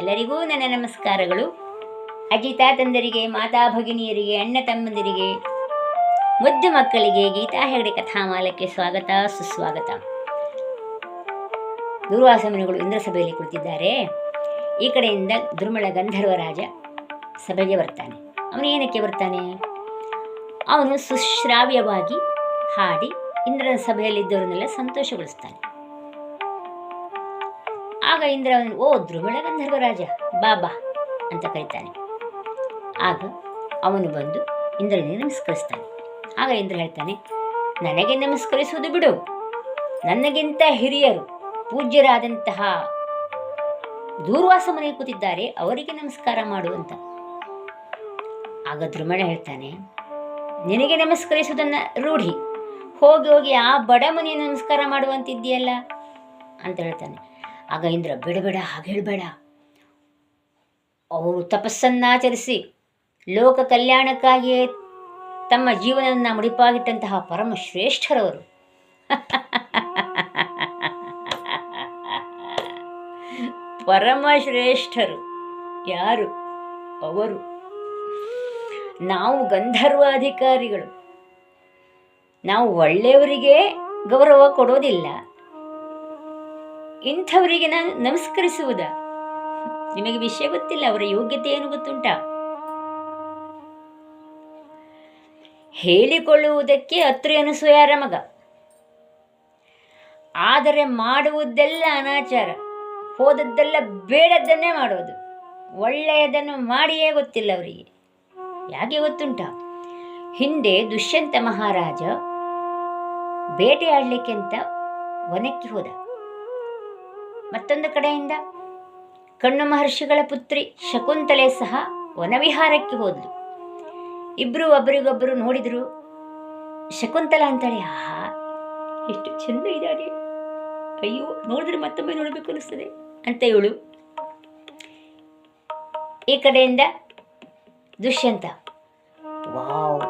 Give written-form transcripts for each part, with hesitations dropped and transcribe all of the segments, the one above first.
ಎಲ್ಲರಿಗೂ ನನ್ನ ನಮಸ್ಕಾರಗಳು. ಅಜ್ಜಿ ತಾತಂದರಿಗೆ, ಮಾತಾ ಭಗಿನಿಯರಿಗೆ, ಅಣ್ಣ ತಮ್ಮಂದಿರಿಗೆ, ಮುದ್ದು ಮಕ್ಕಳಿಗೆ ಗೀತಾ ಹೆಗಡೆ ಕಥಾಮಾಲಕ್ಕೆ ಸ್ವಾಗತ ಸುಸ್ವಾಗತ. ದುರ್ವಾಸ ಮುನಿಗಳು ಇಂದ್ರ ಸಭೆಯಲ್ಲಿ ಕುಳಿತಿದ್ದಾರೆ. ಈ ಕಡೆಯಿಂದ ದುರ್ಮಳ ಗಂಧರ್ವರಾಜ ಸಭೆಗೆ ಬರ್ತಾನೆ. ಅವನು ಏನಕ್ಕೆ ಬರ್ತಾನೆ? ಅವನು ಸುಶ್ರಾವ್ಯವಾಗಿ ಹಾಡಿ ಇಂದ್ರನ ಸಭೆಯಲ್ಲಿದ್ದವರನ್ನೆಲ್ಲ ಸಂತೋಷಗೊಳಿಸ್ತಾನೆ. ಆಗ ಇಂದ್ರ ಅವನು, ಓ ದ್ರುಮಳ ಗಂಧರ್ವರಾಜ, ಬಾ ಅಂತ ಕರೀತಾನೆ. ಆಗ ಅವನು ಬಂದು ಇಂದ್ರನಿಗೆ ನಮಸ್ಕರಿಸ್ತಾನೆ. ಆಗ ಇಂದ್ರ ಹೇಳ್ತಾನೆ, ನನಗೆ ನಮಸ್ಕರಿಸುವುದು ಬಿಡು, ನನಗಿಂತ ಹಿರಿಯರು ಪೂಜ್ಯರಾದಂತಹ ದೂರ್ವಾಸ ಮನೆಗೆ ಕೂತಿದ್ದಾರೆ, ಅವರಿಗೆ ನಮಸ್ಕಾರ ಮಾಡುವಂತ. ಆಗ ದ್ರುಮಳ ಹೇಳ್ತಾನೆ, ನಿನಗೆ ನಮಸ್ಕರಿಸುವುದನ್ನು ರೂಢಿ, ಹೋಗಿ ಹೋಗಿ ಆ ಬಡ ಮನೆಯ ನಮಸ್ಕಾರ ಮಾಡುವಂತಿದ್ದೀಯಲ್ಲ ಅಂತ ಹೇಳ್ತಾನೆ. ಆಗ ಇಂದ್ರ, ಬೇಡ ಹಾಗೆ ಹೇಳಬೇಡ, ಅವರು ತಪಸ್ಸನ್ನಾಚರಿಸಿ ಲೋಕ ಕಲ್ಯಾಣಕ್ಕಾಗಿಯೇ ತಮ್ಮ ಜೀವನವನ್ನು ಮುಡಿಪಾಗಿಟ್ಟಂತಹ ಪರಮ ಶ್ರೇಷ್ಠರವರು. ಪರಮ ಶ್ರೇಷ್ಠರು ಯಾರು? ಅವರು. ನಾವು ಗಂಧರ್ವ ಅಧಿಕಾರಿಗಳು, ನಾವು ಒಳ್ಳೆಯವರಿಗೆ ಗೌರವ ಕೊಡೋದಿಲ್ಲ, ಇಂಥವರಿಗೆ ನಾನು ನಮಸ್ಕರಿಸುವುದ? ನಿಮಗೆ ವಿಷಯ ಗೊತ್ತಿಲ್ಲ, ಅವರ ಯೋಗ್ಯತೆ ಏನು ಗೊತ್ತುಂಟ? ಹೇಳಿಕೊಳ್ಳುವುದಕ್ಕೆ ಅತ್ರಿ ಅನಸೂಯರ ಮಗ, ಆದರೆ ಮಾಡುವುದೆಲ್ಲ ಅನಾಚಾರ, ಹೋದದ್ದೆಲ್ಲ ಬೇಡದ್ದನ್ನೇ ಮಾಡೋದು, ಒಳ್ಳೆಯದನ್ನು ಮಾಡಿಯೇ ಗೊತ್ತಿಲ್ಲ ಅವರಿಗೆ. ಯಾಕೆ ಗೊತ್ತುಂಟ? ಹಿಂದೆ ದುಷ್ಯಂತ ಮಹಾರಾಜ ಬೇಟೆಯಾಡಲಿಕ್ಕೆ ಅಂತ ವನಕ್ಕೆ ಹೋದ. ಮತ್ತೊಂದು ಕಡೆಯಿಂದ ಕಣ್ಣು ಮಹರ್ಷಿಗಳ ಪುತ್ರಿ ಶಕುಂತಲೆ ಸಹ ವನವಿಹಾರಕ್ಕೆ ಹೋದ್ಲು. ಇಬ್ಬರು ಒಬ್ಬರಿಗೊಬ್ಬರು ನೋಡಿದ್ರು. ಶಕುಂತಲ ಅಂತಾಳೆ, ಆಹಾ ಎಷ್ಟು ಚಂದ ಇದ್ದಾರೆ, ಅಯ್ಯೋ ನೋಡಿದ್ರೆ ಮತ್ತೊಮ್ಮೆ ನೋಡಬೇಕು ಅನಿಸ್ತದೆ ಅಂತ ಇವಳು. ಈ ಕಡೆಯಿಂದ ದುಷ್ಯಂತ, ವಾವ್,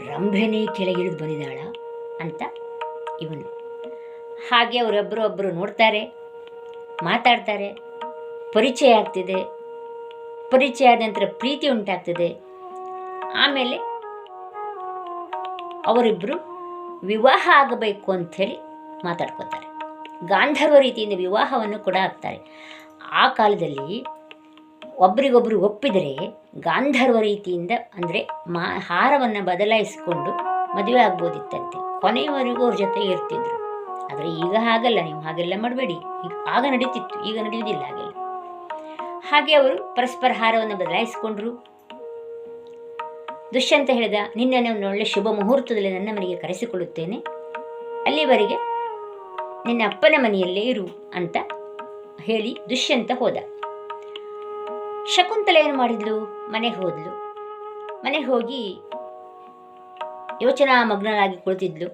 ರಂಭೆನೇ ಕೆಳಗಿಳಿದು ಬಂದಿದ್ದಾಳ ಅಂತ ಇವನು. ಹಾಗೆ ಅವರೊಬ್ಬರು ನೋಡ್ತಾರೆ, ಮಾತಾಡ್ತಾರೆ, ಪರಿಚಯ ಆಗ್ತಿದೆ. ಪರಿಚಯ ಆದ ನಂತರ ಪ್ರೀತಿ ಉಂಟಾಗ್ತದೆ. ಆಮೇಲೆ ಅವರಿಬ್ಬರು ವಿವಾಹ ಆಗಬೇಕು ಅಂಥೇಳಿ ಮಾತಾಡ್ಕೋತಾರೆ. ಗಾಂಧರ್ವ ರೀತಿಯಿಂದ ವಿವಾಹವನ್ನು ಕೂಡ ಆಗ್ತಾರೆ. ಆ ಕಾಲದಲ್ಲಿ ಒಬ್ಬರಿಗೊಬ್ಬರು ಒಪ್ಪಿದರೆ ಗಾಂಧರ್ವ ರೀತಿಯಿಂದ ಅಂದರೆ ಹಾರವನ್ನು ಬದಲಾಯಿಸಿಕೊಂಡು ಮದುವೆ ಆಗ್ಬೋದಿತ್ತಂತೆ. ಕೊನೆಯವರೆಗೂ ಅವ್ರ ಜೊತೆ ಇರ್ತಿದ್ರು. ಆದರೆ ಈಗ ಹಾಗಲ್ಲ, ನೀವು ಹಾಗೆಲ್ಲ ಮಾಡಬೇಡಿ. ಆಗ ನಡೀತಿತ್ತು, ಈಗ ನಡೆಯುವುದಿಲ್ಲ ಹಾಗೆಲ್ಲ. ಹಾಗೆ ಅವರು ಪರಸ್ಪರ ಹಾರವನ್ನು ಬದಲಾಯಿಸಿಕೊಂಡ್ರು. ದುಷ್ಯಂತ ಹೇಳಿದ, ನಿನ್ನನ್ನು ಒಂದು ಒಳ್ಳೆ ಶುಭ ಮುಹೂರ್ತದಲ್ಲಿ ನನ್ನ ಮನೆಗೆ ಕರೆಸಿಕೊಳ್ಳುತ್ತೇನೆ, ಅಲ್ಲಿವರೆಗೆ ನಿನ್ನ ಅಪ್ಪನ ಮನೆಯಲ್ಲೇ ಇರು ಅಂತ ಹೇಳಿ ದುಷ್ಯಂತ ಹೋದ. ಶಕುಂತಲೆ ಏನು ಮಾಡಿದ್ಲು? ಮನೆಗೆ ಹೋದ್ಲು. ಮನೆಗೆ ಹೋಗಿ ಯೋಚನಾ ಮಗ್ನಳಾಗಿ ಕುಳಿತಿದ್ಲು.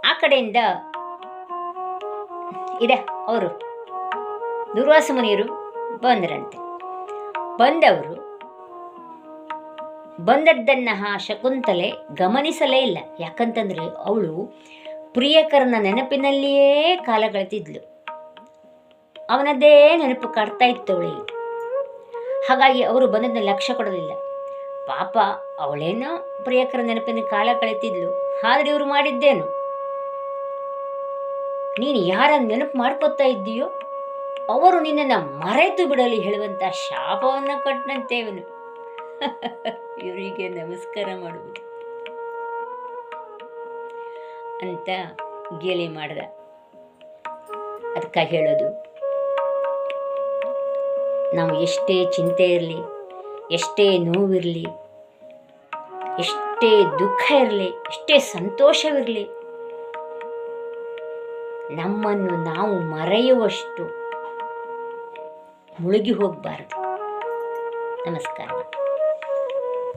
ಆ ಕಡೆಯಿಂದ ಅವರು ದುರ್ವಾಸ ಮುನಿಯರು ಬಂದರಂತೆ. ಬಂದದ್ದನ್ನ ಶಕುಂತಲೆ ಗಮನಿಸಲೇ ಇಲ್ಲ. ಯಾಕಂತಂದ್ರೆ ಅವಳು ಪ್ರಿಯಕರನ ನೆನಪಿನಲ್ಲಿಯೇ ಕಾಲ ಕಳೆತಿದ್ಲು. ಅವನದ್ದೇ ನೆನಪು ಕಾಡ್ತಾ ಇತ್ತು ಅವಳಿಗೆ. ಹಾಗಾಗಿ ಅವರು ಬಂದದ್ದನ್ನ ಲಕ್ಷ್ಯ ಕೊಡಲಿಲ್ಲ. ಪಾಪ, ಅವಳೇನೋ ಪ್ರಿಯಕರ ನೆನಪಿನ ಕಾಲ ಕಳೆತಿದ್ಲು. ಆದ್ರೆ ಇವರು ಮಾಡಿದ್ದೇನು? ನೀನು ಯಾರನ್ನು ನೆನಪು ಮಾಡ್ಕೊತಾ ಇದ್ದೀಯೋ ಅವರು ನಿನ್ನನ್ನು ಮರೆತು ಬಿಡಲಿ ಹೇಳುವಂತ ಶಾಪವನ್ನು ಕೊಟ್ಟನಂತೆ ಇವನು. ಇವರಿಗೆ ನಮಸ್ಕಾರ ಮಾಡುವುದು ಅಂತ ಗೇಲಿ ಮಾಡ್ದ. ಅದಕ್ಕಾಗಿ ಹೇಳೋದು, ನಾವು ಎಷ್ಟೇ ಚಿಂತೆ ಇರಲಿ, ಎಷ್ಟೇ ನೋವಿರಲಿ, ಎಷ್ಟೇ ದುಃಖ ಇರಲಿ, ಎಷ್ಟೇ ಸಂತೋಷವಿರಲಿ, ನಮ್ಮನ್ನು ನಾವು ಮರೆಯುವಷ್ಟು ಮುಳುಗಿ ಹೋಗಬಾರದು. ನಮಸ್ಕಾರ.